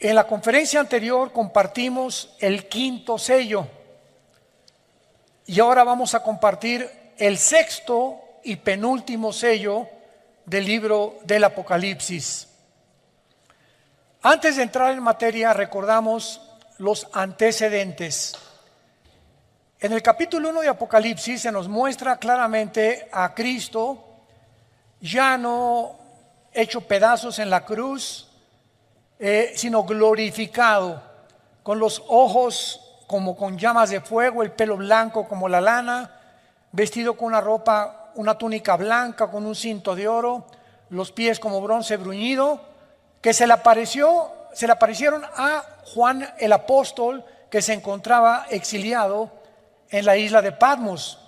En la conferencia anterior compartimos el quinto sello y ahora vamos a compartir el sexto y penúltimo sello del libro del Apocalipsis. Antes de entrar en materia, recordamos los antecedentes. En el capítulo 1 de Apocalipsis se nos muestra claramente a Cristo ya no hecho pedazos en la cruz, sino glorificado, con los ojos como con llamas de fuego, el pelo blanco como la lana, vestido con una ropa, una túnica blanca con un cinto de oro, los pies como bronce bruñido, que se le aparecieron a Juan el apóstol, que se encontraba exiliado en la isla de Patmos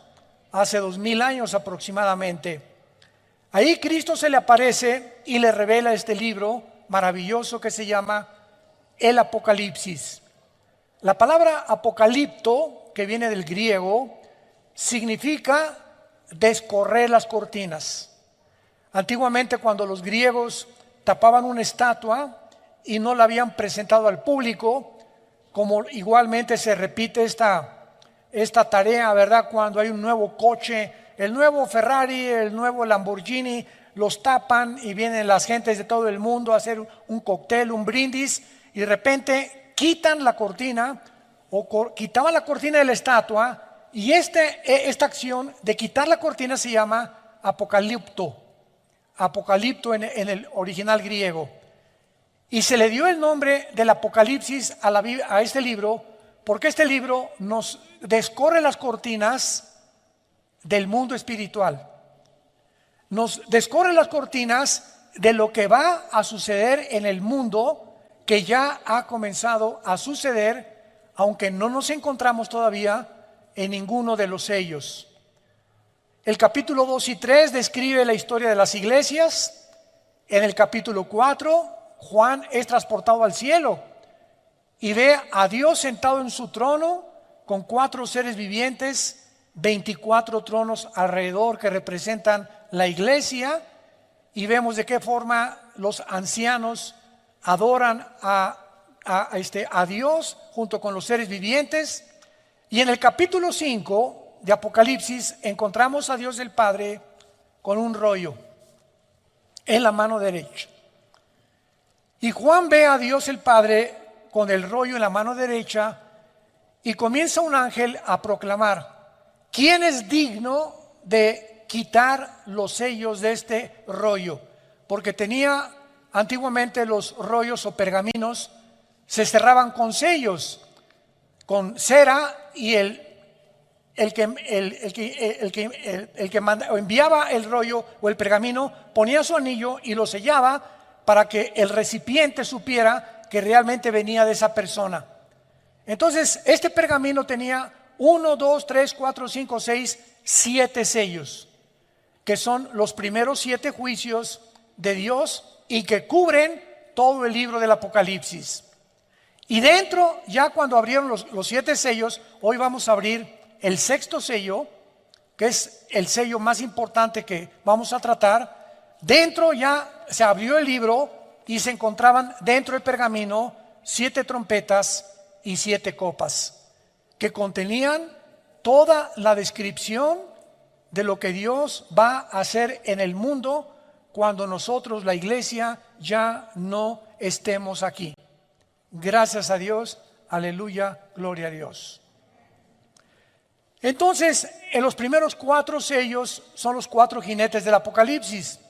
hace 2000 años aproximadamente. Ahí Cristo se le aparece y le revela este libro maravilloso que se llama el Apocalipsis. La palabra apocalipto, que viene del griego, significa descorrer las cortinas. Antiguamente, cuando los griegos tapaban una estatua y no la habían presentado al público, como igualmente se repite esta tarea, ¿verdad? Cuando hay un nuevo coche, el nuevo Ferrari, el nuevo Lamborghini, los tapan y vienen las gentes de todo el mundo a hacer un cóctel, un brindis, y de repente quitan la cortina o quitaban la cortina de la estatua, y esta acción de quitar la cortina se llama apocalipto en el original griego. Y se le dio el nombre del Apocalipsis a este libro porque este libro nos descorre las cortinas del mundo espiritual. Nos descorre las cortinas de lo que va a suceder en el mundo, que ya ha comenzado a suceder, aunque no nos encontramos todavía en ninguno de los sellos. El capítulo 2 y 3 describe la historia de las iglesias. En el capítulo 4, Juan es transportado al cielo y ve a Dios sentado en su trono con 4 seres vivientes, 24 tronos alrededor que representan la iglesia, y vemos de qué forma los ancianos adoran a Dios junto con los seres vivientes. Y en el capítulo 5 de Apocalipsis encontramos a Dios el Padre con un rollo en la mano derecha. Y Juan ve a Dios el Padre con el rollo en la mano derecha y comienza un ángel a proclamar: ¿quién es digno de quitar los sellos de este rollo? Porque tenía antiguamente los rollos o pergaminos, se cerraban con sellos, con cera, y el que enviaba el rollo o el pergamino ponía su anillo y lo sellaba para que el recipiente supiera que realmente venía de esa persona. Entonces este pergamino tenía 1, 2, 3, 4, 5, 6, 7 sellos, que son los primeros 7 juicios de Dios y que cubren todo el libro del Apocalipsis. Y dentro, ya cuando abrieron los 7 sellos, hoy vamos a abrir el sexto sello, que es el sello más importante que vamos a tratar. Dentro ya se abrió el libro y se encontraban dentro del pergamino 7 trompetas y 7 copas, que contenían toda la descripción de lo que Dios va a hacer en el mundo cuando nosotros, la iglesia, ya no estemos aquí. Gracias a Dios, aleluya, gloria a Dios. Entonces, en los primeros 4 sellos son los 4 jinetes del Apocalipsis.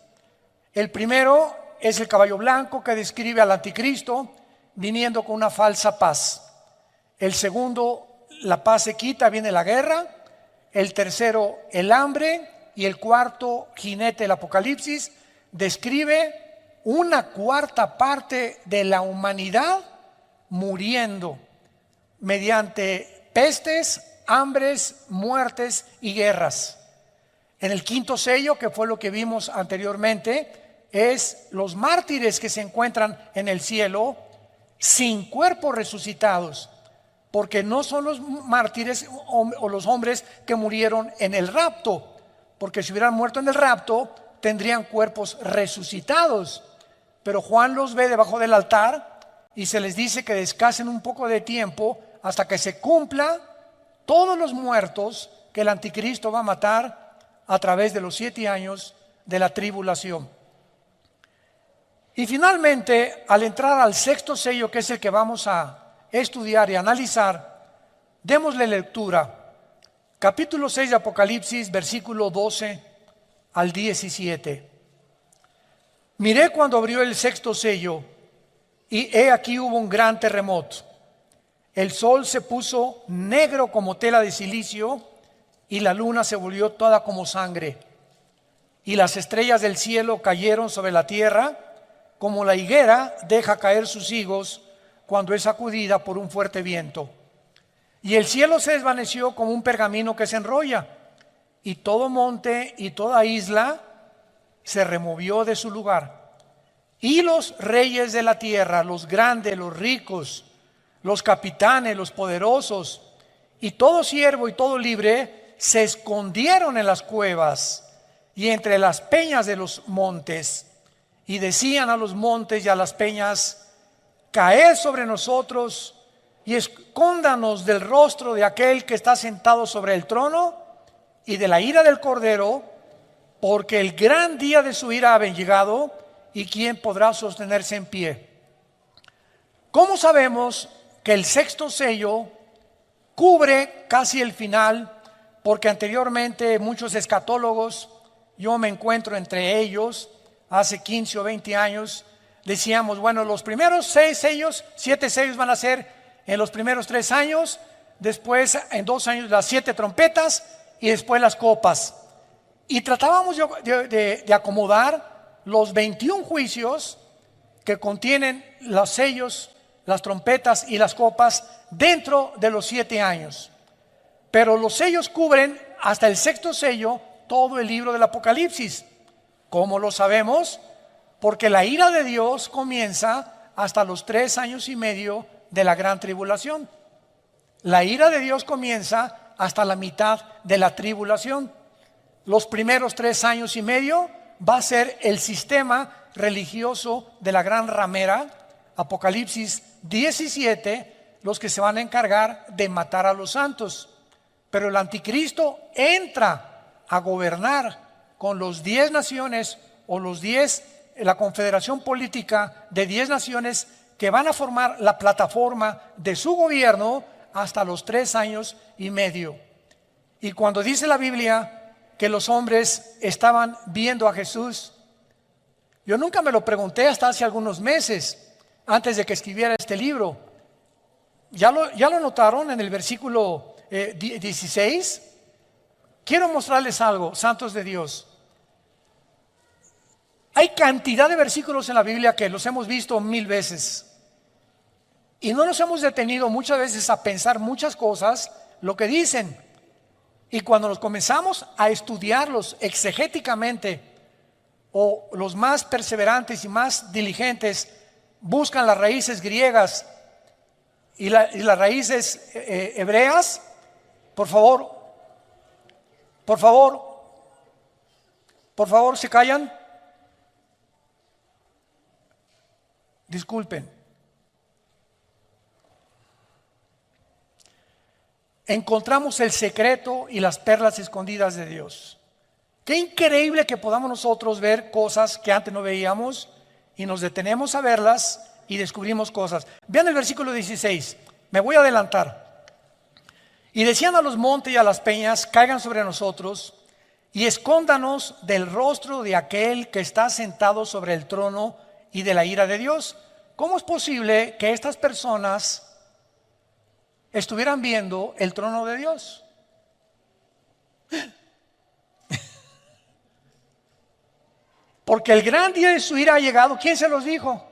El primero es el caballo blanco, que describe al anticristo viniendo con una falsa paz. El segundo, la paz se quita, viene la guerra. El tercero, el hambre. Y el cuarto jinete del Apocalipsis describe una cuarta parte de la humanidad muriendo mediante pestes, hambres, muertes y guerras. En el quinto sello, que fue lo que vimos anteriormente, es los mártires que se encuentran en el cielo sin cuerpos resucitados, porque no son los mártires o los hombres que murieron en el rapto, porque si hubieran muerto en el rapto tendrían cuerpos resucitados. Pero Juan los ve debajo del altar y se les dice que descansen un poco de tiempo hasta que se cumpla todos los muertos que el anticristo va a matar a través de los 7 años de la tribulación. Y finalmente, al entrar al 6º sello, que es el que vamos a estudiar y analizar, démosle lectura. Capítulo 6 de Apocalipsis, versículo 12 al 17. Miré cuando abrió el 6º sello, y he aquí hubo un gran terremoto. El sol se puso negro como tela de silicio, y la luna se volvió toda como sangre. Y las estrellas del cielo cayeron sobre la tierra, como la higuera deja caer sus higos cuando es sacudida por un fuerte viento. Y el cielo se desvaneció como un pergamino que se enrolla, y todo monte y toda isla se removió de su lugar. Y los reyes de la tierra, los grandes, los ricos, los capitanes, los poderosos, y todo siervo y todo libre, se escondieron en las cuevas y entre las peñas de los montes, y decían a los montes y a las peñas: caed sobre nosotros y escóndanos del rostro de aquel que está sentado sobre el trono y de la ira del Cordero, porque el gran día de su ira ha llegado, y quién podrá sostenerse en pie. ¿Cómo sabemos que el 6º sello cubre casi el final? Porque anteriormente muchos escatólogos, yo me encuentro entre ellos, hace 15 o 20 años, decíamos, bueno, los primeros 6 sellos, 7 sellos van a ser en los primeros 3 años, después en 2 años las 7 trompetas y después las copas. Y tratábamos de acomodar los 21 juicios que contienen los sellos, las trompetas y las copas dentro de los 7 años. Pero los sellos cubren hasta el 6º sello todo el libro del Apocalipsis. ¿Cómo lo sabemos? Porque la ira de Dios comienza hasta los 3 años y medio de la gran tribulación. La ira de Dios comienza hasta la mitad de la tribulación. Los primeros 3 años y medio va a ser el sistema religioso de la gran ramera, Apocalipsis 17, los que se van a encargar de matar a los santos. Pero el anticristo entra a gobernar con los 10 naciones o la confederación política de 10 naciones que van a formar la plataforma de su gobierno hasta los 3 años y medio. Y cuando dice la Biblia que los hombres estaban viendo a Jesús, yo nunca me lo pregunté hasta hace algunos meses, antes de que escribiera este libro. ¿Ya lo notaron en el versículo 16? Quiero mostrarles algo, santos de Dios. Hay cantidad de versículos en la Biblia que los hemos visto 1000 veces. Y no nos hemos detenido muchas veces a pensar muchas cosas, lo que dicen. Y cuando nos comenzamos a estudiarlos exegéticamente, o los más perseverantes y más diligentes buscan las raíces griegas y las raíces hebreas, por favor, ¿se callan? Disculpen. Encontramos el secreto y las perlas escondidas de Dios. Qué increíble que podamos nosotros ver cosas que antes no veíamos y nos detenemos a verlas y descubrimos cosas. Vean el versículo 16, me voy a adelantar. Y decían a los montes y a las peñas: caigan sobre nosotros y escóndanos del rostro de aquel que está sentado sobre el trono y de la ira de Dios. ¿Cómo es posible que estas personas estuvieran viendo el trono de Dios? Porque el gran día de su ira ha llegado. ¿Quién se los dijo?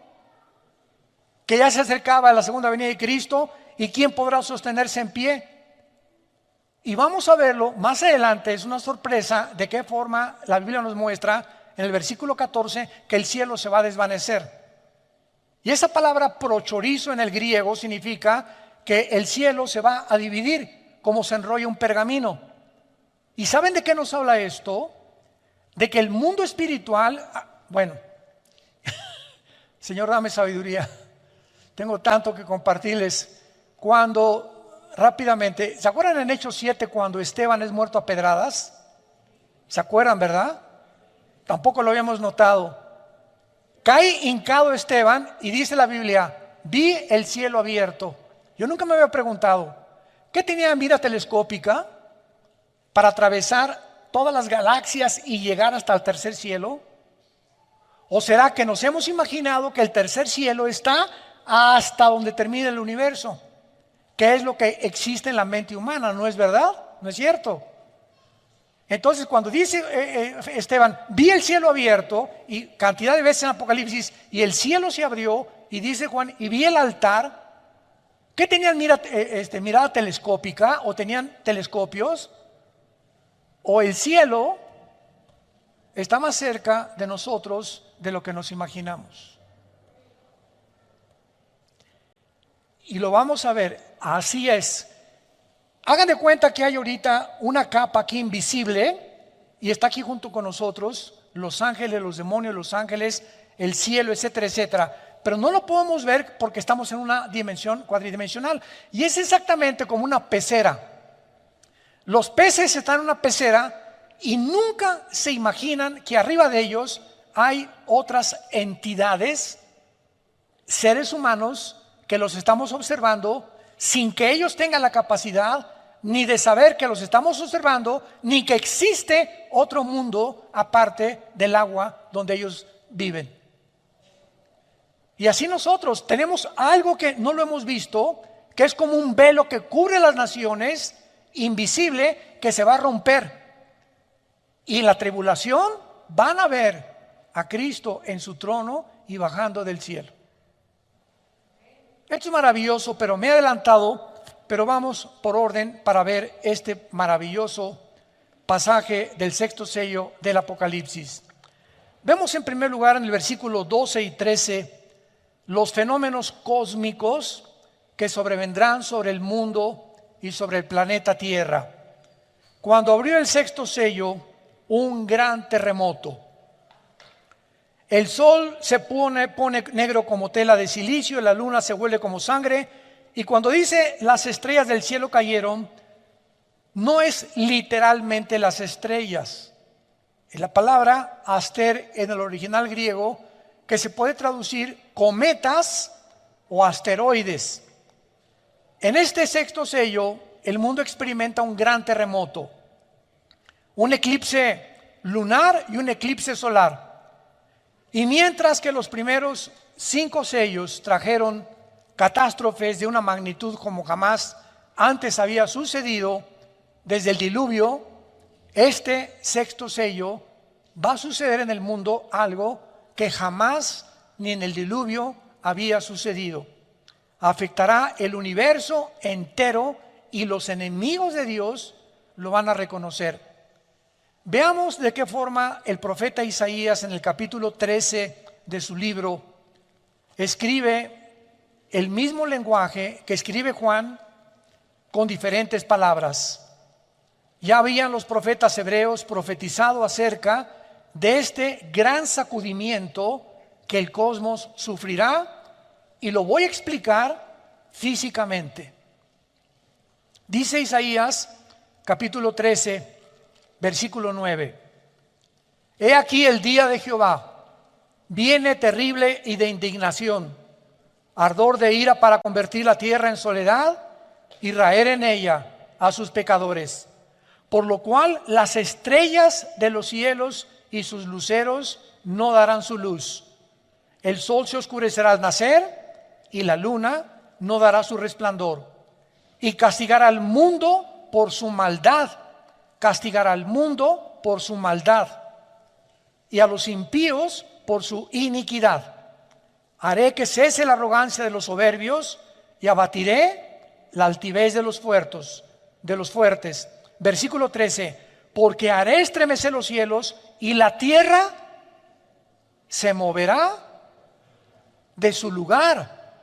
Que ya se acercaba la segunda venida de Cristo, y quién podrá sostenerse en pie. Y vamos a verlo más adelante. Es una sorpresa de qué forma la Biblia nos muestra en el versículo 14 que el cielo se va a desvanecer. Y esa palabra prochorizo en el griego significa que el cielo se va a dividir como se enrolla un pergamino. ¿Y saben de qué nos habla esto? De que el mundo espiritual, bueno, Señor, dame sabiduría. tengo tanto que compartirles. Cuando rápidamente, ¿se acuerdan en Hechos 7 cuando Esteban es muerto a pedradas? ¿Se acuerdan, verdad? Tampoco lo habíamos notado. Cae hincado Esteban y dice la Biblia, vi el cielo abierto. Yo nunca me había preguntado, ¿qué tenía mira telescópica para atravesar todas las galaxias y llegar hasta el tercer cielo? ¿O será que nos hemos imaginado que el tercer cielo está hasta donde termina el universo? ¿Qué es lo que existe en la mente humana? ¿No es verdad? ¿No es cierto? Entonces cuando dice Esteban, vi el cielo abierto, y cantidad de veces en Apocalipsis, y el cielo se abrió, y dice Juan, y vi el altar. ¿Qué tenían mirada telescópica o tenían telescopios? O el cielo está más cerca de nosotros de lo que nos imaginamos. Y lo vamos a ver, así es. Hagan de cuenta que hay ahorita una capa aquí invisible y está aquí junto con nosotros, los ángeles, los demonios, los ángeles, el cielo, etcétera, etcétera. Pero no lo podemos ver porque estamos en una dimensión cuadridimensional. Y es exactamente como una pecera. Los peces están en una pecera y nunca se imaginan que arriba de ellos hay otras entidades, seres humanos, que los estamos observando sin que ellos tengan la capacidad ni de saber que los estamos observando, ni que existe otro mundo aparte del agua donde ellos viven. Y así nosotros tenemos algo que no lo hemos visto, que es como un velo que cubre las naciones, invisible, que se va a romper. Y en la tribulación van a ver a Cristo en su trono y bajando del cielo. Esto es maravilloso, pero me he adelantado, pero vamos por orden para ver este maravilloso pasaje del sexto sello del Apocalipsis. Vemos en primer lugar en el versículo 12 y 13 los fenómenos cósmicos que sobrevendrán sobre el mundo y sobre el planeta Tierra. Cuando abrió el sexto sello, un gran terremoto. El sol se pone negro como tela de silicio, la luna se vuelve como sangre, y cuando dice las estrellas del cielo cayeron, no es literalmente las estrellas. Es la palabra aster en el original griego, que se puede traducir cometas o asteroides. En este sexto sello, el mundo experimenta un gran terremoto, un eclipse lunar y un eclipse solar. Y mientras que los primeros 5 sellos trajeron catástrofes de una magnitud como jamás antes había sucedido desde el diluvio, este sexto sello va a suceder en el mundo algo que jamás ni en el diluvio había sucedido. Afectará el universo entero y los enemigos de Dios lo van a reconocer. Veamos de qué forma el profeta Isaías en el capítulo 13 de su libro escribe el mismo lenguaje que escribe Juan con diferentes palabras. Ya habían los profetas hebreos profetizado acerca de este gran sacudimiento que el cosmos sufrirá, y lo voy a explicar físicamente. Dice Isaías capítulo 13 versículo 9: He aquí el día de Jehová, viene terrible y de indignación, ardor de ira para convertir la tierra en soledad y raer en ella a sus pecadores. Por lo cual las estrellas de los cielos y sus luceros no darán su luz. El sol se oscurecerá al nacer y la luna no dará su resplandor. Y castigará al mundo por su maldad. Castigará al mundo por su maldad y a los impíos por su iniquidad. Haré que cese la arrogancia de los soberbios y abatiré la altivez de los fuertes. Versículo 13: Porque haré estremecer los cielos y la tierra se moverá de su lugar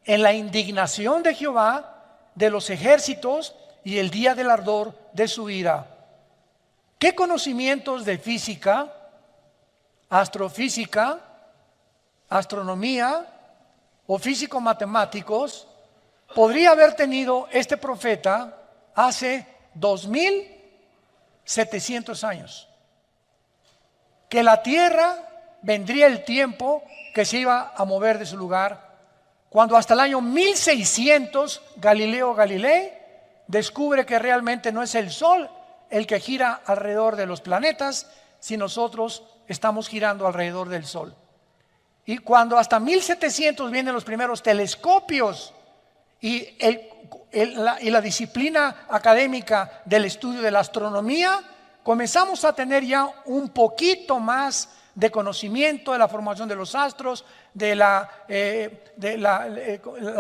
en la indignación de Jehová de los ejércitos y el día del ardor de su ira. ¿Qué conocimientos de física, astrofísica, astronomía o físicos matemáticos podría haber tenido este profeta hace 2700 años? Que la tierra vendría el tiempo que se iba a mover de su lugar, cuando hasta el año 1600 Galileo Galilei descubre que realmente no es el Sol el que gira alrededor de los planetas, si nosotros estamos girando alrededor del Sol. Y cuando hasta 1700 vienen los primeros telescopios y la disciplina académica del estudio de la astronomía, comenzamos a tener ya un poquito más de conocimiento de la formación de los astros, de la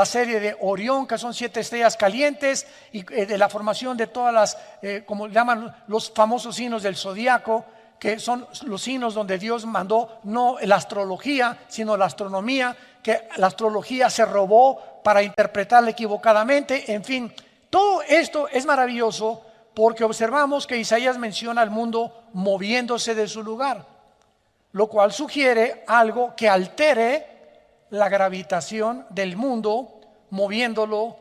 serie de Orión, que son 7 estrellas calientes, y de la formación de todas las, como llaman los famosos signos del zodiaco, que son los signos donde Dios mandó no la astrología, sino la astronomía, que la astrología se robó para interpretarla equivocadamente. En fin, todo esto es maravilloso porque observamos que Isaías menciona al mundo moviéndose de su lugar, lo cual sugiere algo que altere la gravitación del mundo, moviéndolo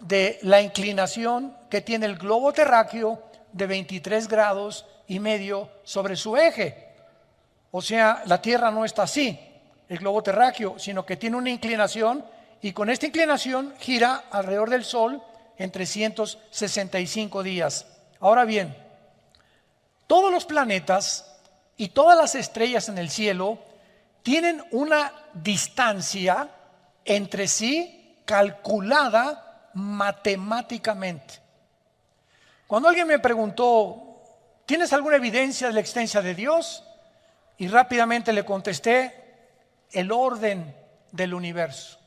de la inclinación que tiene el globo terráqueo de 23 grados y medio sobre su eje. O sea, la Tierra no está así, el globo terráqueo, sino que tiene una inclinación, y con esta inclinación gira alrededor del Sol en 365 días. Ahora bien, todos los planetas y todas las estrellas en el cielo tienen una distancia entre sí calculada matemáticamente. Cuando alguien me preguntó, ¿tienes alguna evidencia de la existencia de Dios? Y rápidamente le contesté, el orden del universo.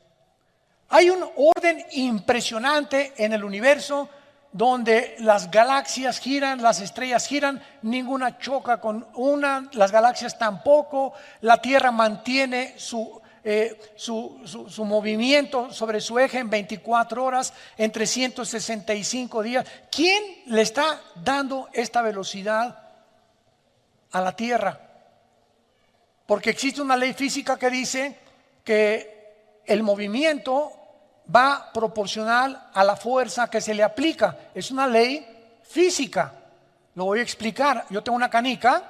Hay un orden impresionante en el universo donde las galaxias giran, las estrellas giran, ninguna choca con una, las galaxias tampoco, la Tierra mantiene su movimiento sobre su eje en 24 horas, en 365 días. ¿Quién le está dando esta velocidad a la Tierra? Porque existe una ley física que dice que el movimiento va proporcional a la fuerza que se le aplica. Es una ley física. Lo voy a explicar. Yo tengo una canica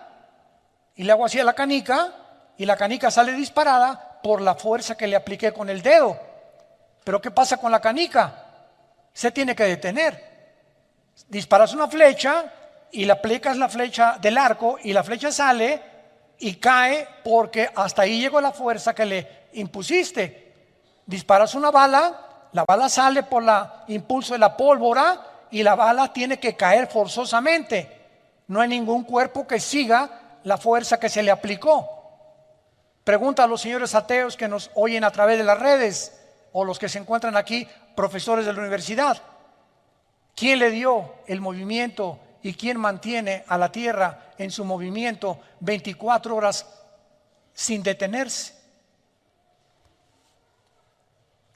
y le hago así a la canica y la canica sale disparada por la fuerza que le apliqué con el dedo. Pero ¿qué pasa con la canica? Se tiene que detener. Disparas una flecha y le aplicas la flecha del arco y la flecha sale y cae porque hasta ahí llegó la fuerza que le impusiste. Disparas una bala, la bala sale por el impulso de la pólvora y la bala tiene que caer forzosamente. No hay ningún cuerpo que siga la fuerza que se le aplicó. Pregunta a los señores ateos que nos oyen a través de las redes o los que se encuentran aquí, profesores de la universidad. ¿Quién le dio el movimiento y quién mantiene a la Tierra en su movimiento 24 horas sin detenerse?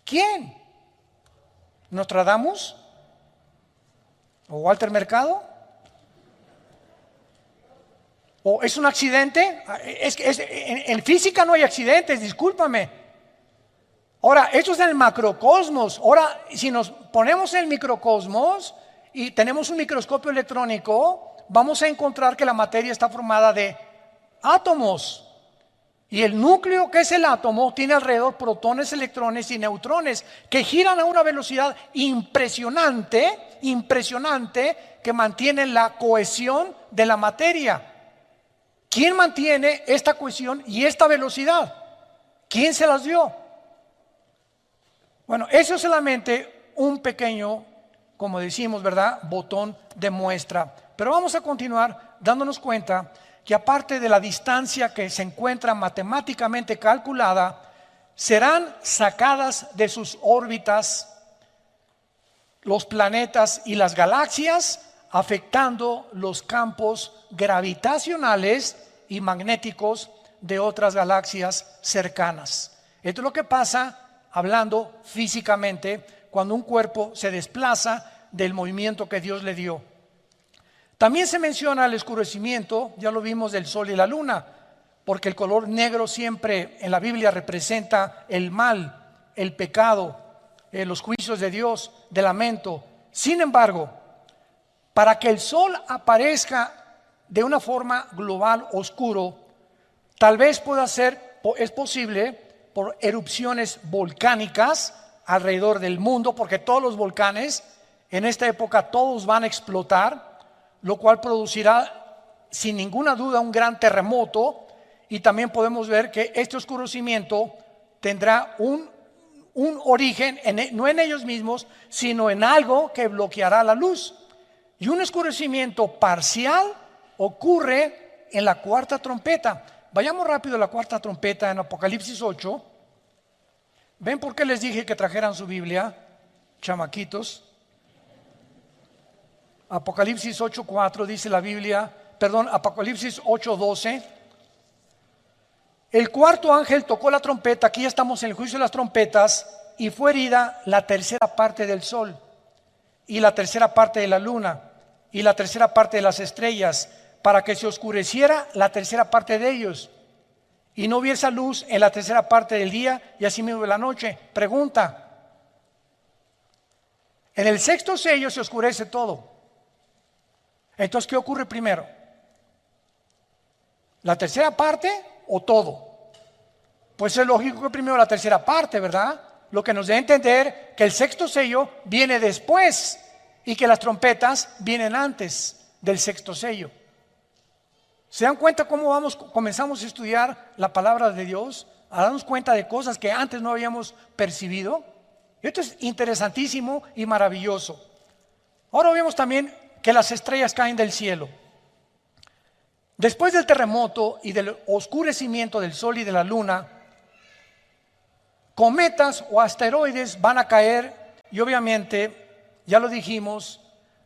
¿Quién? ¿Nostradamus? ¿O Walter Mercado? ¿O es un accidente? En física no hay accidentes, discúlpame. Ahora, esto es en el macrocosmos. Ahora, si nos ponemos en el microcosmos y tenemos un microscopio electrónico, vamos a encontrar que la materia está formada de átomos. Y el núcleo, que es el átomo, tiene alrededor protones, electrones y neutrones que giran a una velocidad impresionante, que mantienen la cohesión de la materia. ¿Quién mantiene esta cohesión y esta velocidad? ¿Quién se las dio? Bueno, eso es solamente un pequeño, como decimos, ¿verdad?, botón de muestra. Pero vamos a continuar dándonos cuenta que aparte de la distancia que se encuentra matemáticamente calculada, serán sacadas de sus órbitas los planetas y las galaxias, afectando los campos gravitacionales y magnéticos de otras galaxias cercanas. Esto es lo que pasa, hablando físicamente, cuando un cuerpo se desplaza del movimiento que Dios le dio. También se menciona el oscurecimiento, ya lo vimos, del sol y la luna, porque el color negro siempre en la Biblia representa el mal, el pecado, los juicios de Dios, de lamento. Sin embargo, para que el sol aparezca de una forma global oscuro, tal vez es posible por erupciones volcánicas alrededor del mundo, porque todos los volcanes en esta época todos van a explotar, lo cual producirá sin ninguna duda un gran terremoto. Y también podemos ver que este oscurecimiento tendrá un origen no en ellos mismos, sino en algo que bloqueará la luz. Y un oscurecimiento parcial ocurre en la cuarta trompeta. Vayamos rápido a la cuarta trompeta en Apocalipsis 8. ¿Ven por qué les dije que trajeran su Biblia, chamaquitos? Apocalipsis 8:4 dice la Biblia, Apocalipsis 8:12. El cuarto ángel tocó la trompeta, aquí ya estamos en el juicio de las trompetas, y fue herida la tercera parte del sol, y la tercera parte de la luna, y la tercera parte de las estrellas, para que se oscureciera la tercera parte de ellos, y no hubiese luz en la tercera parte del día, y asimismo de la noche. Pregunta: en el sexto sello se oscurece todo. Entonces, ¿qué ocurre primero? ¿La tercera parte o todo? Pues es lógico que primero la tercera parte, ¿verdad? Lo que nos debe entender que el sexto sello viene después y que las trompetas vienen antes del sexto sello. ¿Se dan cuenta cómo comenzamos a estudiar la palabra de Dios? A darnos cuenta de cosas que antes no habíamos percibido. Esto es interesantísimo y maravilloso. Ahora vemos también que las estrellas caen del cielo. Después del terremoto y del oscurecimiento del sol y de la luna, cometas o asteroides van a caer, y obviamente, ya lo dijimos,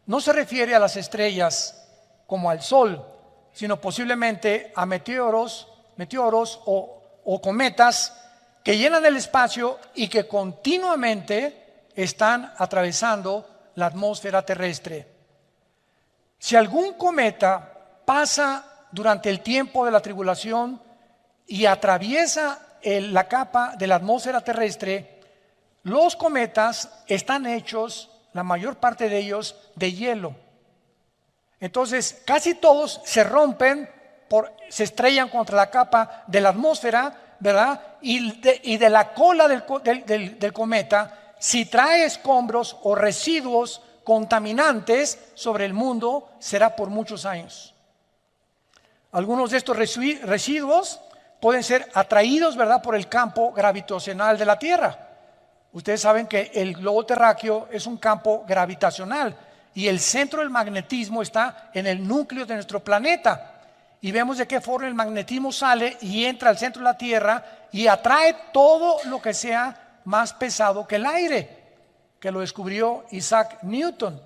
no se refiere a las estrellas como al sol, sino posiblemente a meteoros o cometas que llenan el espacio y que continuamente están atravesando la atmósfera terrestre. Si algún cometa pasa durante el tiempo de la tribulación y atraviesa la capa de la atmósfera terrestre, los cometas están hechos, la mayor parte de ellos, de hielo. Entonces, casi todos se rompen, se estrellan contra la capa de la atmósfera, ¿verdad? Y de la cola del cometa, si trae escombros o residuos contaminantes sobre el mundo, será por muchos años. Algunos de estos residuos pueden ser atraídos, ¿verdad?, por el campo gravitacional de la Tierra. Ustedes saben que el globo terráqueo es un campo gravitacional y el centro del magnetismo está en el núcleo de nuestro planeta. Y vemos de qué forma el magnetismo sale y entra al centro de la Tierra y atrae todo lo que sea más pesado que el aire, que lo descubrió Isaac Newton.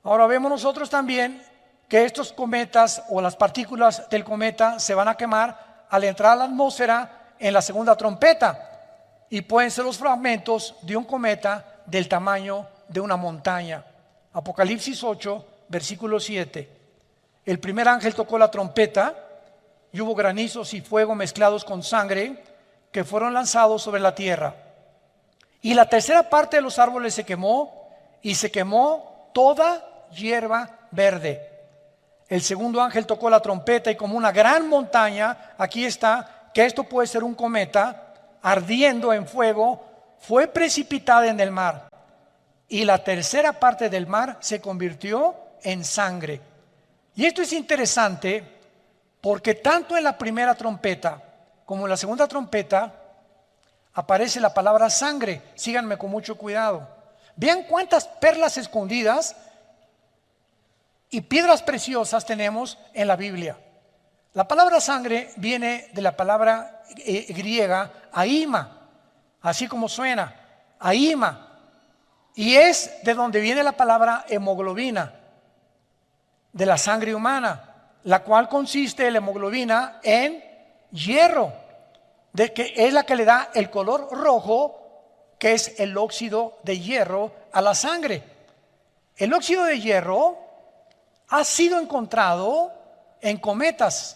Ahora vemos nosotros también que estos cometas o las partículas del cometa se van a quemar al entrar a la atmósfera en la segunda trompeta, y pueden ser los fragmentos de un cometa del tamaño de una montaña. Apocalipsis 8, versículo 7. El primer ángel tocó la trompeta y hubo granizos y fuego mezclados con sangre que fueron lanzados sobre la tierra. Y la tercera parte de los árboles se quemó, y se quemó toda hierba verde. El segundo ángel tocó la trompeta y como una gran montaña, aquí está, que esto puede ser un cometa, ardiendo en fuego, fue precipitada en el mar. Y la tercera parte del mar se convirtió en sangre. Y esto es interesante porque tanto en la primera trompeta como en la segunda trompeta aparece la palabra sangre. Síganme con mucho cuidado. Vean cuántas perlas escondidas y piedras preciosas tenemos en la Biblia. La palabra sangre viene de la palabra griega aima, así como suena, aima, y es de donde viene la palabra hemoglobina, de la sangre humana, la cual consiste la hemoglobina en hierro, de que es la que le da el color rojo, que es el óxido de hierro a la sangre. El óxido de hierro ha sido encontrado en cometas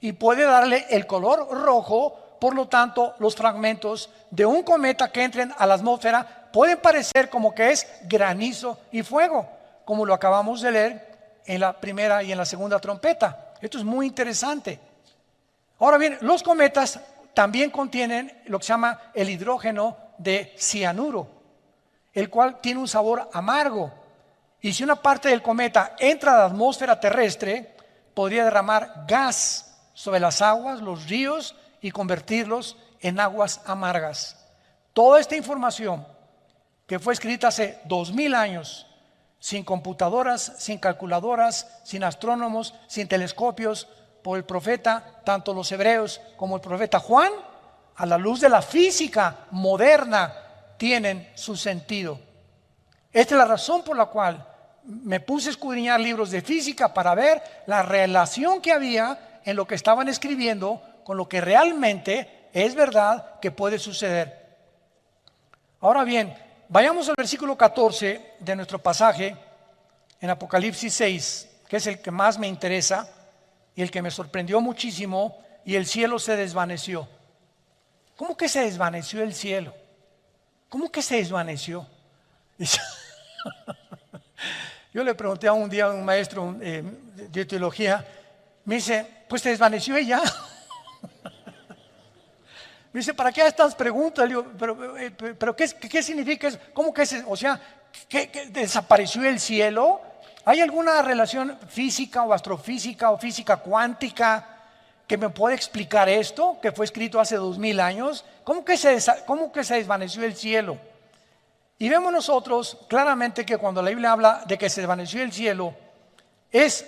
y puede darle el color rojo por lo tanto, los fragmentos de un cometa que entren a la atmósfera pueden parecer como que es granizo y fuego, como lo acabamos de leer en la primera y en la segunda trompeta. Esto es muy interesante. Ahora bien, los cometas también contienen lo que se llama el hidrógeno de cianuro, el cual tiene un sabor amargo. Y si una parte del cometa entra a la atmósfera terrestre, podría derramar gas sobre las aguas, los ríos, y convertirlos en aguas amargas. Toda esta información que fue escrita hace 2000 años, sin computadoras, sin calculadoras, sin astrónomos, sin telescopios, por el profeta, tanto los hebreos como el profeta Juan, a la luz de la física moderna, tienen su sentido. Esta es la razón por la cual me puse a escudriñar libros de física para ver la relación que había en lo que estaban escribiendo con lo que realmente es verdad que puede suceder. Ahora bien, vayamos al versículo 14 de nuestro pasaje en Apocalipsis 6, que es el que más me interesa y el que me sorprendió muchísimo. Y el cielo se desvaneció. ¿Cómo que se desvaneció el cielo? ¿Cómo que se desvaneció? Yo le pregunté a un día a un maestro de teología, me dice, pues se desvaneció ella. Me dice, ¿para qué estas preguntas? Le digo, pero ¿qué significa eso? ¿Cómo que o sea, ¿qué desapareció el cielo? ¿Hay alguna relación física o astrofísica o física cuántica que me puede explicar esto, que fue escrito hace 2000 años? ¿Cómo que se desvaneció el cielo? Y vemos nosotros claramente que cuando la Biblia habla de que se desvaneció el cielo, es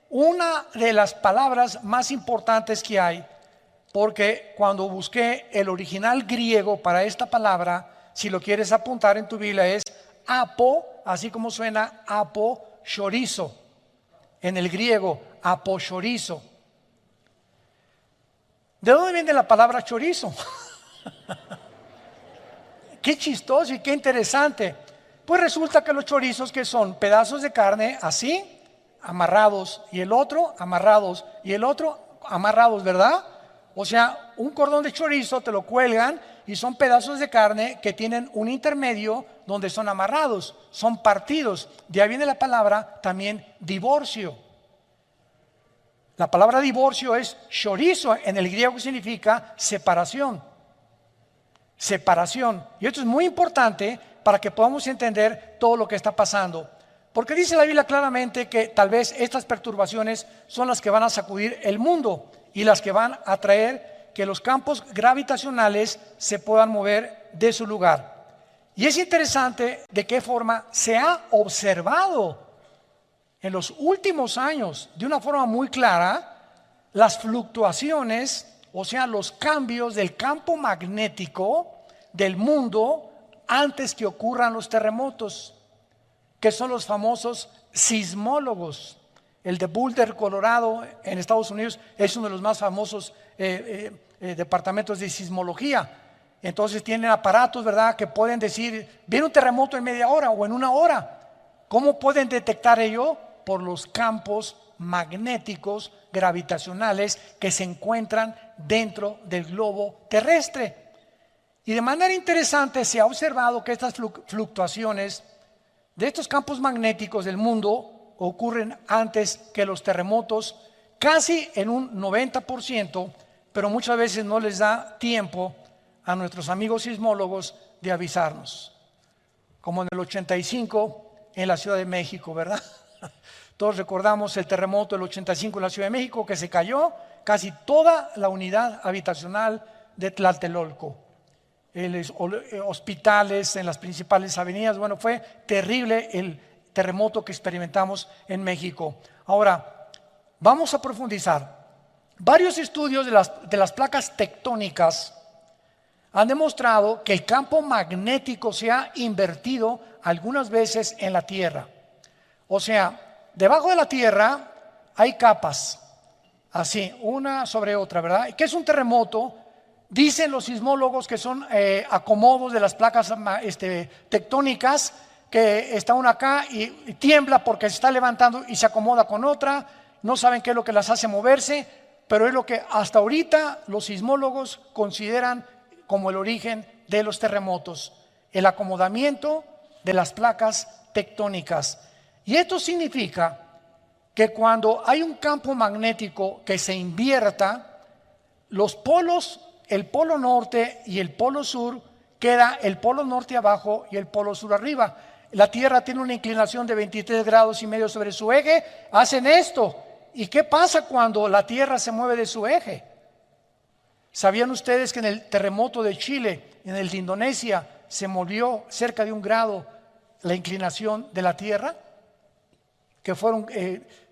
una de las palabras más importantes que hay, porque cuando busqué el original griego para esta palabra, si lo quieres apuntar en tu Biblia, es apo, así como suena aposhorizo, en el griego, aposhorizo. ¿De dónde viene la palabra chorizo? Qué chistoso y qué interesante. Pues resulta que los chorizos, que son pedazos de carne así, amarrados, y el otro amarrados, y el otro amarrados, ¿verdad? O sea, un cordón de chorizo te lo cuelgan y son pedazos de carne que tienen un intermedio donde son amarrados, son partidos. De ahí viene la palabra también divorcio. La palabra divorcio es chorizo, en el griego significa separación. Separación. Y esto es muy importante para que podamos entender todo lo que está pasando. Porque dice la Biblia claramente que tal vez estas perturbaciones son las que van a sacudir el mundo y las que van a traer que los campos gravitacionales se puedan mover de su lugar. Y es interesante de qué forma se ha observado en los últimos años de una forma muy clara las fluctuaciones, o sea, los cambios del campo magnético del mundo antes que ocurran los terremotos, que son los famosos sismólogos. El de Boulder, Colorado, en Estados Unidos, es uno de los más famosos departamentos de sismología. Entonces tienen aparatos, ¿verdad?, que pueden decir, viene un terremoto en media hora o en una hora. ¿Cómo pueden detectar ello? Por los campos magnéticos gravitacionales que se encuentran dentro del globo terrestre. Y de manera interesante se ha observado que estas fluctuaciones de estos campos magnéticos del mundo ocurren antes que los terremotos, casi en un 90%, pero muchas veces no les da tiempo a nuestros amigos sismólogos de avisarnos. Como en el 85 en la Ciudad de México, ¿verdad? Todos recordamos el terremoto del 85 en la Ciudad de México, que se cayó casi toda la unidad habitacional de Tlatelolco. Hospitales en las principales avenidas. Bueno, fue terrible el terremoto que experimentamos en México. Ahora, vamos a profundizar. Varios estudios de las placas tectónicas han demostrado que el campo magnético se ha invertido algunas veces en la Tierra. O sea, debajo de la Tierra hay capas, así, una sobre otra, ¿verdad? ¿Qué es un terremoto? Dicen los sismólogos que son acomodos de las placas tectónicas, que está una acá y tiembla porque se está levantando y se acomoda con otra. No saben qué es lo que las hace moverse, pero es lo que hasta ahorita los sismólogos consideran como el origen de los terremotos, el acomodamiento de las placas tectónicas. Y esto significa que cuando hay un campo magnético que se invierta, los polos, el polo norte y el polo sur, queda el polo norte abajo y el polo sur arriba. La Tierra tiene una inclinación de 23 grados y medio sobre su eje, hacen esto. ¿Y qué pasa cuando la Tierra se mueve de su eje? ¿Sabían ustedes que en el terremoto de Chile, en el de Indonesia, se movió cerca de 1 grado la inclinación de la Tierra? Que fueron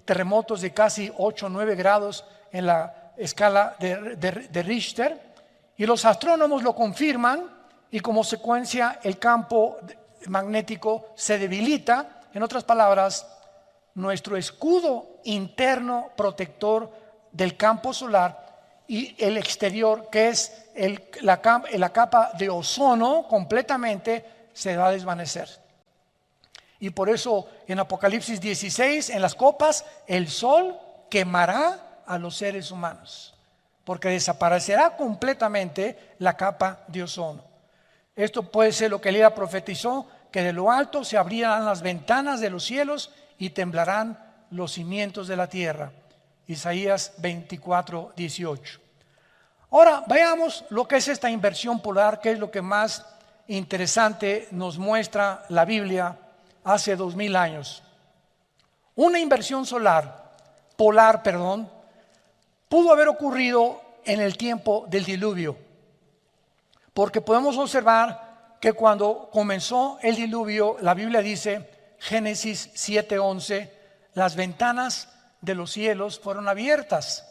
terremotos de casi 8 o 9 grados en la escala de Richter. Y los astrónomos lo confirman y como consecuencia el campo magnético se debilita. En otras palabras, nuestro escudo interno protector del campo solar y el exterior, que es la capa de ozono, completamente se va a desvanecer. Y por eso en Apocalipsis 16, en las copas, el sol quemará a los seres humanos, porque desaparecerá completamente la capa de ozono. Esto puede ser lo que Elías profetizó, que de lo alto se abrirán las ventanas de los cielos y temblarán los cimientos de la tierra. Isaías 24, 18. Ahora veamos lo que es esta inversión polar, que es lo que más interesante nos muestra la Biblia hace 2000 años. Una inversión polar, pudo haber ocurrido en el tiempo del diluvio, porque podemos observar que cuando comenzó el diluvio, la Biblia dice, Génesis 7:11, las ventanas de los cielos fueron abiertas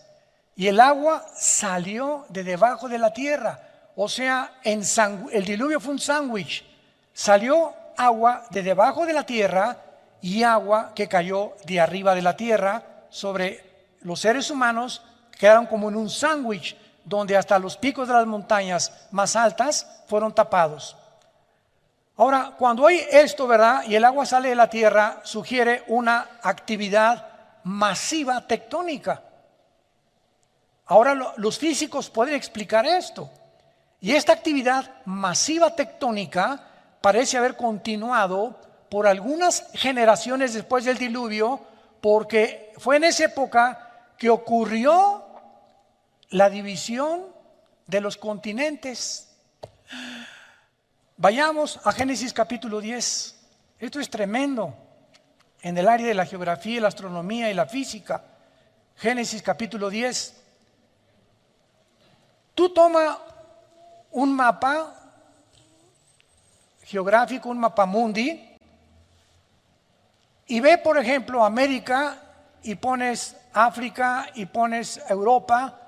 y el agua salió de debajo de la tierra. O sea, el diluvio fue un sándwich. Salió agua de debajo de la tierra y agua que cayó de arriba de la tierra sobre los seres humanos. Quedaron como en un sándwich donde hasta los picos de las montañas más altas fueron tapados. Ahora, cuando hay esto, ¿verdad? Y el agua sale de la tierra, sugiere una actividad masiva tectónica. Ahora los físicos pueden explicar esto. Y esta actividad masiva tectónica parece haber continuado por algunas generaciones después del diluvio, porque fue en esa época que ocurrió la división de los continentes. Vayamos a Génesis capítulo 10. Esto es tremendo en el área de la geografía, la astronomía y la física. Génesis capítulo 10. Tú toma un mapa geográfico, un mapa mundi, y ve, por ejemplo, América, y pones África, y pones Europa,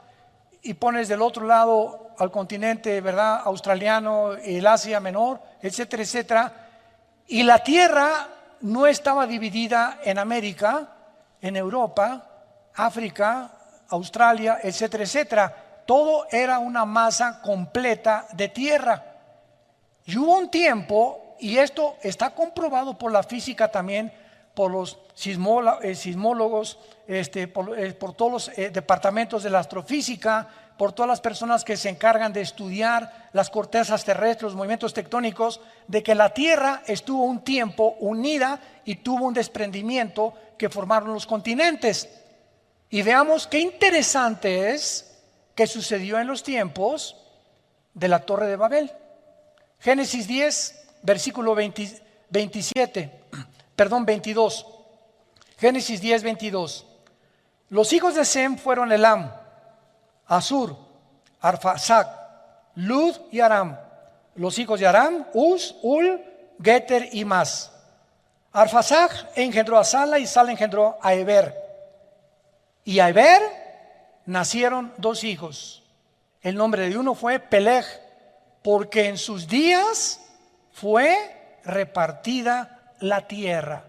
y pones del otro lado al continente, ¿verdad?, australiano, el Asia Menor, etcétera, etcétera. Y la Tierra no estaba dividida en América, en Europa, África, Australia, etcétera, etcétera. Todo era una masa completa de tierra. Y hubo un tiempo, y esto está comprobado por la física también, por los sismólogos, por todos los departamentos de la astrofísica, por todas las personas que se encargan de estudiar las cortezas terrestres, los movimientos tectónicos, de que la Tierra estuvo un tiempo unida y tuvo un desprendimiento que formaron los continentes. Y veamos qué interesante es que sucedió en los tiempos de la Torre de Babel. Génesis 10, versículo 22. Génesis 10, 22. Los hijos de Sem fueron Elam, Asur, Arfaxad, Lud y Aram. Los hijos de Aram, Uz, Ul, Geter y Mas. Arfaxad engendró a Sala y Sala engendró a Eber. Y a Eber nacieron 2 hijos. El nombre de uno fue Peleg, porque en sus días fue repartida la tierra.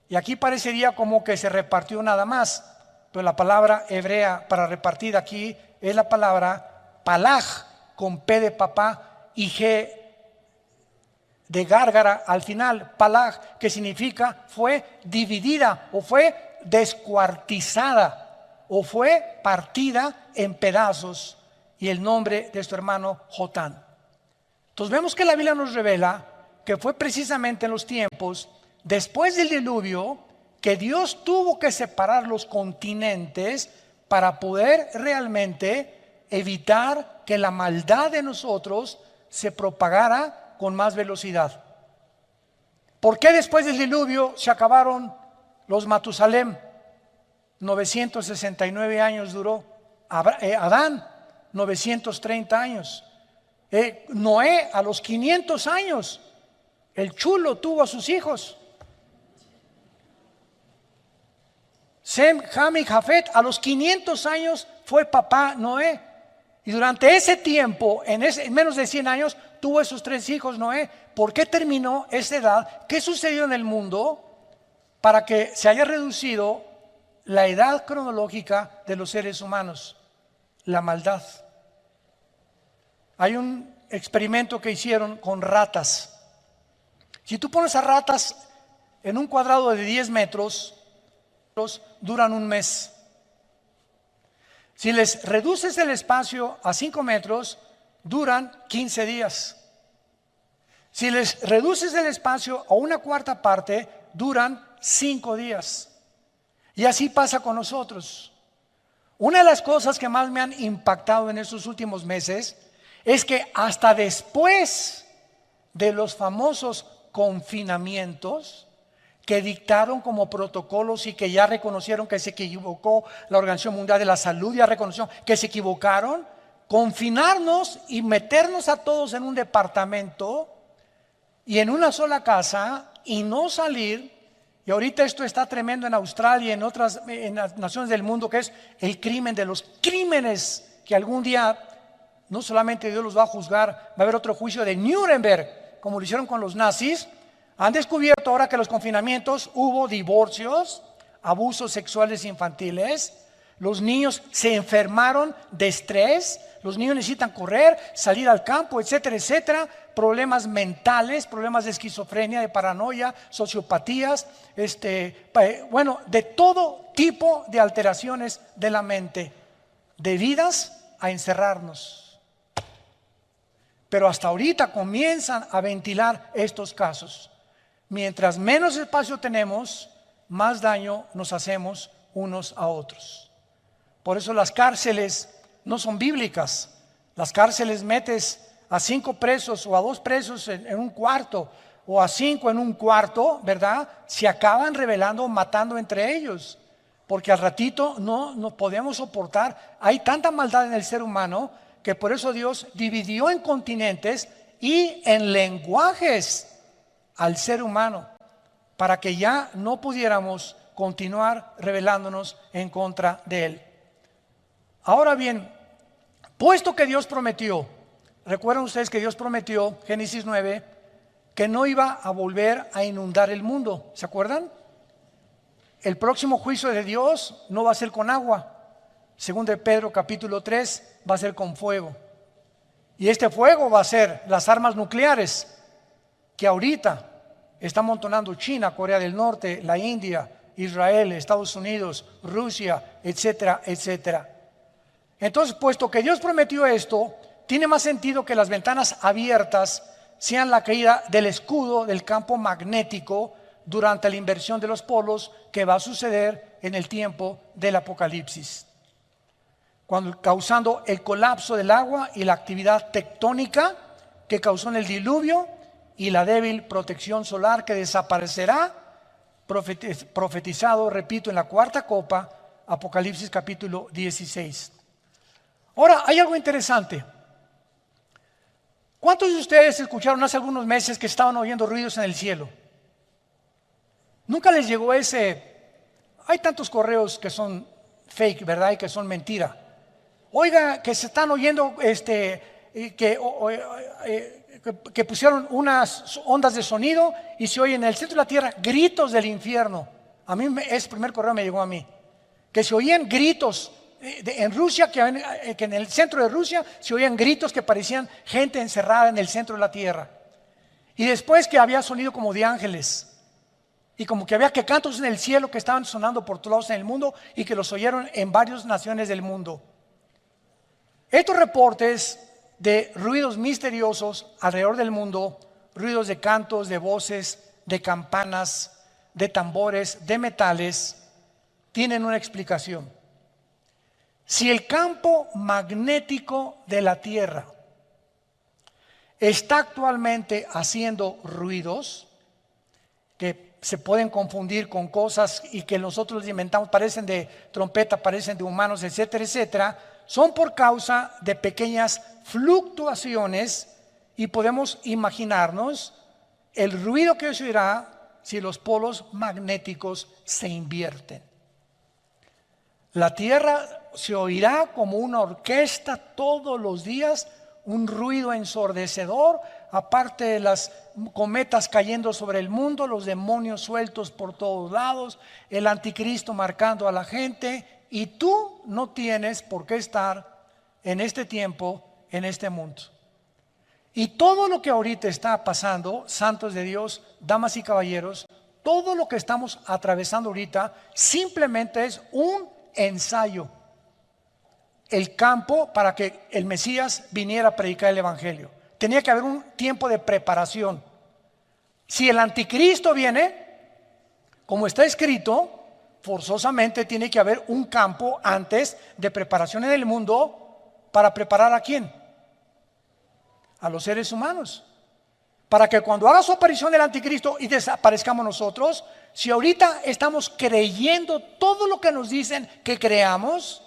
Y aquí parecería como que se repartió nada más, pero la palabra hebrea para repartir aquí es la palabra palag, con P de papá y G de gárgara al final. Palag, que significa fue dividida o fue descuartizada. o fue partida en pedazos, y el nombre de su hermano Jotán. Entonces vemos que la Biblia nos revela que fue precisamente en los tiempos después del diluvio que Dios tuvo que separar los continentes para poder realmente evitar que la maldad de nosotros se propagara con más velocidad. ¿Por qué después del diluvio se acabaron los Matusalem? 969 años duró. Adán, 930 años. Noé, a los 500 años, el chulo tuvo a sus hijos. Sem, Ham y Jafet, a los 500 años fue papá Noé. Y durante ese tiempo, en menos de 100 años, tuvo esos 3 hijos Noé. ¿Por qué terminó esa edad? ¿Qué sucedió en el mundo para que se haya reducido la edad cronológica de los seres humanos? La maldad. Hay un experimento que hicieron con ratas. Si tú pones a ratas en un cuadrado de 10 metros, duran un mes. Si les reduces el espacio a 5 metros, duran 15 días. Si les reduces el espacio a una cuarta parte, duran 5 días. Y así pasa con nosotros. Una de las cosas que más me han impactado en estos últimos meses es que hasta después de los famosos confinamientos que dictaron como protocolos y que ya reconocieron que se equivocó, la Organización Mundial de la Salud ya reconoció que se equivocaron, confinarnos y meternos a todos en un departamento y en una sola casa y no salir. Y ahorita esto está tremendo en Australia y en las naciones del mundo, que es el crimen de los crímenes, que algún día no solamente Dios los va a juzgar, va a haber otro juicio de Nuremberg, como lo hicieron con los nazis. Han descubierto ahora que los confinamientos hubo divorcios, abusos sexuales infantiles, los niños se enfermaron de estrés, los niños necesitan correr, salir al campo, etcétera, etcétera, problemas mentales, problemas de esquizofrenia, de paranoia, sociopatías, de todo tipo de alteraciones de la mente, debidas a encerrarnos. Pero hasta ahorita comienzan a ventilar estos casos. Mientras menos espacio tenemos, más daño nos hacemos unos a otros. Por eso las cárceles no son bíblicas. Las cárceles metes a 5 presos o a 2 presos en un cuarto, o a 5 en un cuarto, ¿verdad? Se acaban rebelando, matando entre ellos, porque al ratito no podemos soportar. Hay tanta maldad en el ser humano que por eso Dios dividió en continentes y en lenguajes al ser humano, para que ya no pudiéramos continuar rebelándonos en contra de Él. Ahora bien, puesto que Dios prometió, recuerdan ustedes que Dios prometió, Génesis 9, que no iba a volver a inundar el mundo, ¿se acuerdan? El próximo juicio de Dios no va a ser con agua, según de Pedro capítulo 3, va a ser con fuego. Y este fuego va a ser las armas nucleares que ahorita está amontonando China, Corea del Norte, la India, Israel, Estados Unidos, Rusia, etcétera, etcétera. Entonces, puesto que Dios prometió esto, tiene más sentido que las ventanas abiertas sean la caída del escudo del campo magnético durante la inversión de los polos que va a suceder en el tiempo del Apocalipsis, causando el colapso del agua y la actividad tectónica que causó en el diluvio y la débil protección solar que desaparecerá, profetizado, repito, en la cuarta copa, Apocalipsis capítulo 16. Ahora, hay algo interesante. ¿Cuántos de ustedes escucharon hace algunos meses que estaban oyendo ruidos en el cielo? Nunca les llegó ese. Hay tantos correos que son fake, ¿verdad? Y que son mentira. Oiga, que se están oyendo que pusieron unas ondas de sonido y se oye en el centro de la tierra gritos del infierno. A mí ese primer correo me llegó a mí, que se oían gritos en Rusia, que en el centro de Rusia se oían gritos que parecían gente encerrada en el centro de la tierra, y después que había sonido como de ángeles. Y como que había que cantos en el cielo que estaban sonando por todos lados en el mundo y que los oyeron en varias naciones del mundo. Estos reportes de ruidos misteriosos alrededor del mundo, ruidos de cantos, de voces, de campanas, de tambores, de metales, tienen una explicación. Si el campo magnético de la Tierra está actualmente haciendo ruidos que se pueden confundir con cosas y que nosotros los inventamos, parecen de trompeta, parecen de humanos, etcétera, etcétera, son por causa de pequeñas fluctuaciones y podemos imaginarnos el ruido que se oirá si los polos magnéticos se invierten. La Tierra se oirá como una orquesta todos los días, un ruido ensordecedor, aparte de las cometas cayendo sobre el mundo, los demonios sueltos por todos lados, el anticristo marcando a la gente, y tú no tienes por qué estar en este tiempo, en este mundo. Y todo lo que ahorita está pasando, santos de Dios, damas y caballeros, todo lo que estamos atravesando ahorita simplemente es un ensayo. El campo para que el Mesías viniera a predicar el Evangelio. Tenía que haber un tiempo de preparación. Si el anticristo viene, como está escrito, forzosamente tiene que haber un campo antes de preparación en el mundo para preparar ¿a quién? A los seres humanos. Para que cuando haga su aparición el anticristo y desaparezcamos nosotros, si ahorita estamos creyendo todo lo que nos dicen que creamos,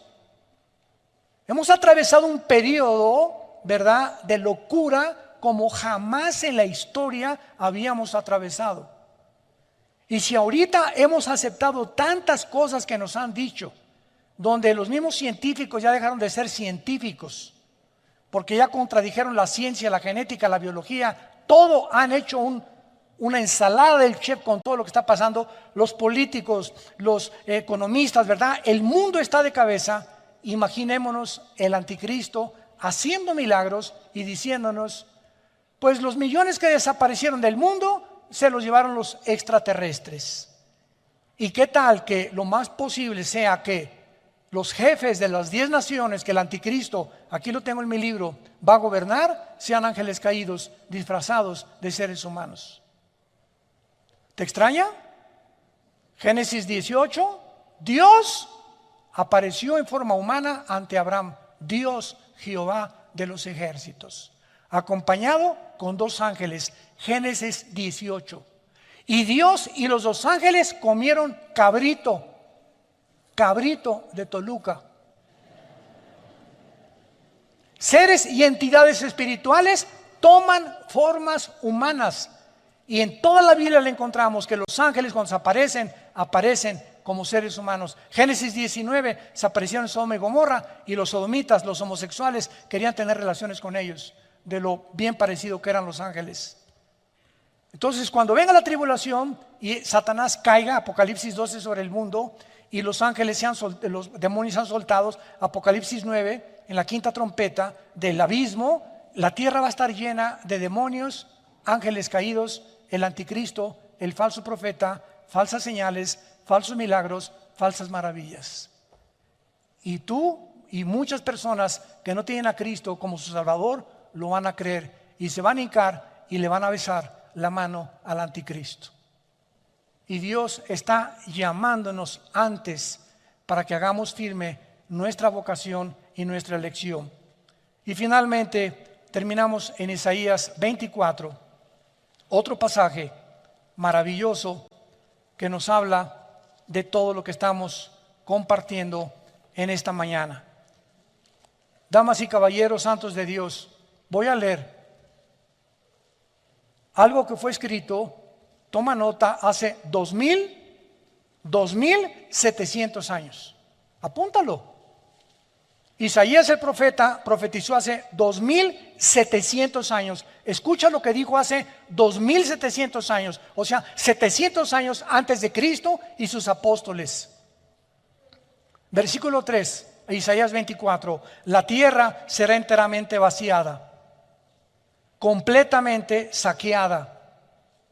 hemos atravesado un periodo, ¿verdad?, de locura como jamás en la historia habíamos atravesado. Y si ahorita hemos aceptado tantas cosas que nos han dicho, donde los mismos científicos ya dejaron de ser científicos, porque ya contradijeron la ciencia, la genética, la biología, todo han hecho una ensalada del chef con todo lo que está pasando, los políticos, los economistas, ¿verdad? El mundo está de cabeza. Imaginémonos el anticristo haciendo milagros y diciéndonos, pues los millones que desaparecieron del mundo se los llevaron los extraterrestres. ¿Y qué tal que lo más posible sea que los jefes de las 10 naciones que el anticristo, aquí lo tengo en mi libro, va a gobernar, sean ángeles caídos disfrazados de seres humanos? ¿Te extraña? Génesis 18, Dios apareció en forma humana ante Abraham, Dios Jehová de los ejércitos, acompañado con 2 ángeles. Génesis 18. Y Dios y los 2 ángeles comieron cabrito de Toluca. Seres y entidades espirituales toman formas humanas. Y en toda la Biblia le encontramos que los ángeles cuando aparecen como seres humanos. Génesis 19, se aparecieron en Sodoma y Gomorra y los sodomitas, los homosexuales, querían tener relaciones con ellos, de lo bien parecido que eran los ángeles. Entonces cuando venga la tribulación y Satanás caiga, Apocalipsis 12 sobre el mundo, y los ángeles los demonios sean soltados, Apocalipsis 9, en la 5ª trompeta del abismo, la tierra va a estar llena de demonios, ángeles caídos, el anticristo, el falso profeta, falsas señales, falsos milagros, falsas maravillas. Y tú y muchas personas que no tienen a Cristo como su Salvador lo van a creer y se van a hincar y le van a besar la mano al anticristo. Y Dios está llamándonos antes para que hagamos firme nuestra vocación y nuestra elección. Y finalmente terminamos en Isaías 24, otro pasaje maravilloso que nos habla de todo lo que estamos compartiendo en esta mañana. Damas y caballeros santos de Dios, voy a leer algo que fue escrito, toma nota, hace 2700 años. Apúntalo. Isaías el profeta profetizó hace 2700 años. Escucha lo que dijo hace 2700 años, o sea, 700 años antes de Cristo y sus apóstoles. Versículo 3, Isaías 24: la tierra será enteramente vaciada, completamente saqueada,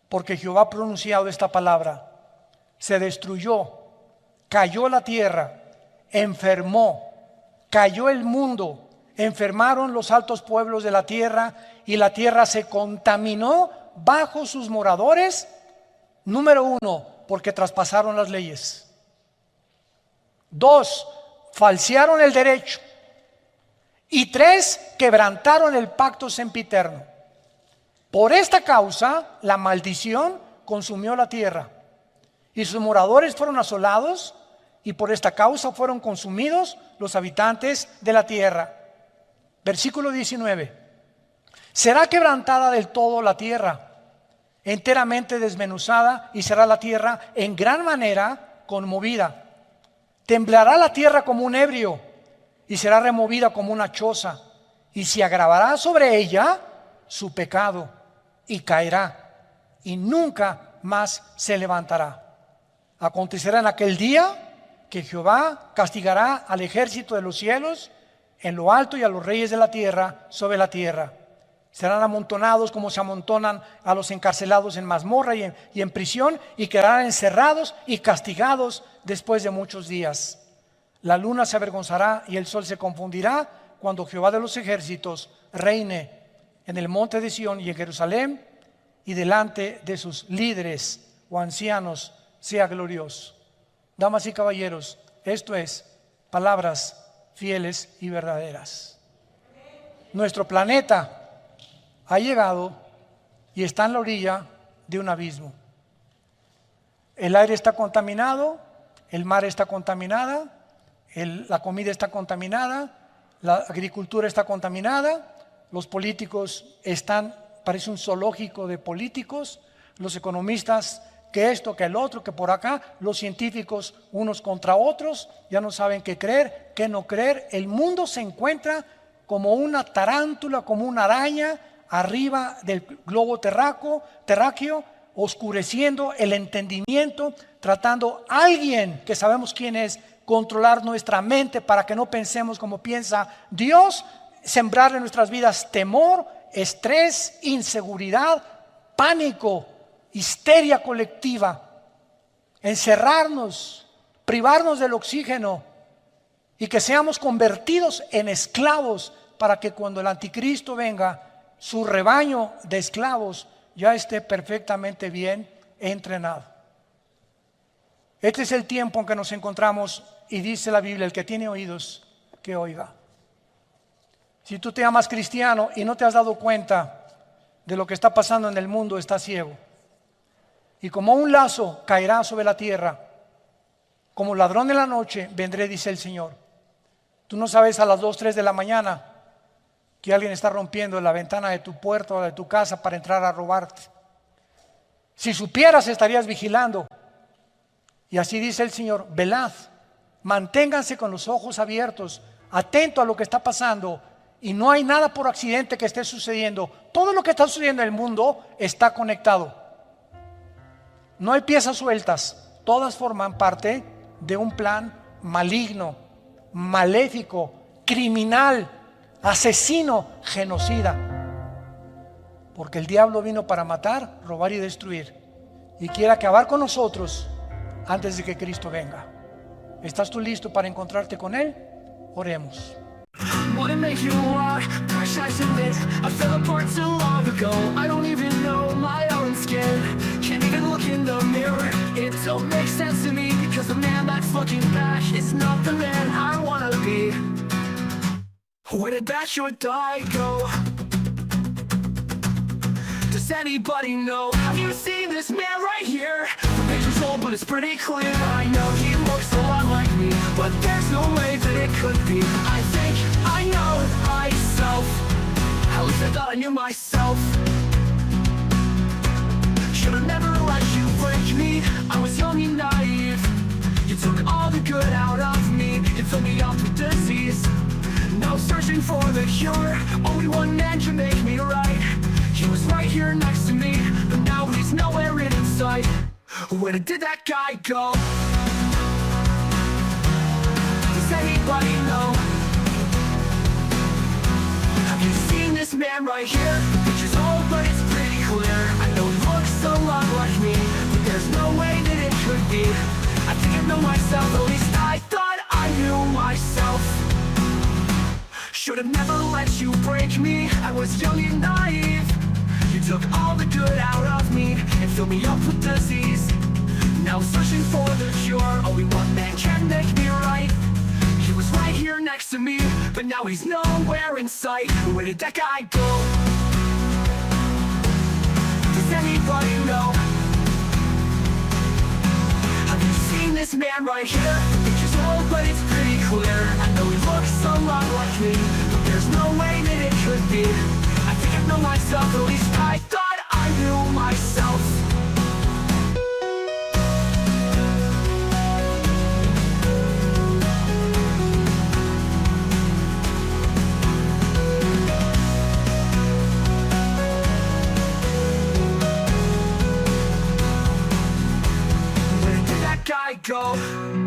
porque Jehová ha pronunciado esta palabra. se destruyó, cayó la tierra, enfermó, cayó el mundo, enfermaron los altos pueblos de la tierra y la tierra se contaminó bajo sus moradores. Número 1, porque traspasaron las leyes. 2, falsearon el derecho. Y 3, quebrantaron el pacto sempiterno. Por esta causa, la maldición consumió la tierra y sus moradores fueron asolados, y por esta causa fueron consumidos los habitantes de la tierra. Versículo 19. Será quebrantada del todo la tierra, enteramente desmenuzada, y será la tierra en gran manera conmovida. Temblará la tierra como un ebrio, y será removida como una choza, y se agravará sobre ella su pecado, y caerá, y nunca más se levantará. Acontecerá en aquel día que Jehová castigará al ejército de los cielos en lo alto y a los reyes de la tierra sobre la tierra. Serán amontonados como se amontonan a los encarcelados en mazmorra y en prisión, y quedarán encerrados y castigados después de muchos días. La luna se avergonzará y el sol se confundirá cuando Jehová de los ejércitos reine en el monte de Sión y en Jerusalén, y delante de sus líderes o ancianos sea glorioso. Damas y caballeros, esto es palabras fieles y verdaderas. Nuestro planeta ha llegado y está en la orilla de un abismo. El aire está contaminado, el mar está contaminada, la comida está contaminada, la agricultura está contaminada, los políticos están, parece un zoológico de políticos, los economistas que esto, que el otro, que por acá, los científicos unos contra otros, ya no saben qué creer, qué no creer. El mundo se encuentra como una tarántula, como una araña arriba del globo terráqueo, oscureciendo el entendimiento, tratando a alguien que sabemos quién es, controlar nuestra mente para que no pensemos como piensa Dios, sembrar en nuestras vidas temor, estrés, inseguridad, pánico, histeria colectiva, encerrarnos, privarnos del oxígeno, y que seamos convertidos en esclavos para que cuando el anticristo venga, su rebaño de esclavos ya esté perfectamente bien entrenado. Este es el tiempo en que nos encontramos, y dice la Biblia: el que tiene oídos, que oiga. Si tú te llamas cristiano y no te has dado cuenta de lo que está pasando en el mundo, estás ciego. Y como un lazo caerá sobre la tierra, como ladrón de la noche vendré, dice el Señor. Tú no sabes a las 2, 3 de la mañana que alguien está rompiendo la ventana de tu puerta o de tu casa para entrar a robarte. Si supieras, estarías vigilando. Y así dice el Señor: velad, manténganse con los ojos abiertos, atento a lo que está pasando. Y no hay nada por accidente que esté sucediendo. Todo lo que está sucediendo en el mundo está conectado. No hay piezas sueltas, todas forman parte de un plan maligno, maléfico, criminal, asesino, genocida. Porque el diablo vino para matar, robar y destruir, y quiere acabar con nosotros antes de que Cristo venga. ¿Estás tú listo para encontrarte con Él? Oremos. What it makes you walk, gosh, I submit. I fell apart so long ago, I don't even know my own skin. Can't even look in the mirror, it don't make sense to me. Because the man that's looking back is not the man I wanna be. Where did that short guy go? Does anybody know? Have you seen this man right here? The picture's old but it's pretty clear. I know he looks a lot like me, but there's no way that it could be. I think I know myself, at least I thought I knew myself. Should've never let you break me, I was young and naive. You took all the good out of me, it filled me up with disease. Now searching for the cure, only one man can make me right. He was right here next to me, but now he's nowhere in sight. Where did that guy go? Does anybody know? Have you seen this man right here? The picture's old but it's pretty clear. I know he looks a lot like me, but there's no way that it could be. I think I know myself, at least I thought I knew myself. Should have never let you break me, I was young and naive. You took all the good out of me and filled me up with disease. Now searching for the cure, only one man can make me right. He was right here next to me, but now he's nowhere in sight. Where did that guy go? Does anybody know? Have you seen this man right here? The picture's old, but it's pretty clear. I know he looks a lot like me, but there's no way that it could be. I think I know myself, at least I thought I knew myself. Where did that guy go?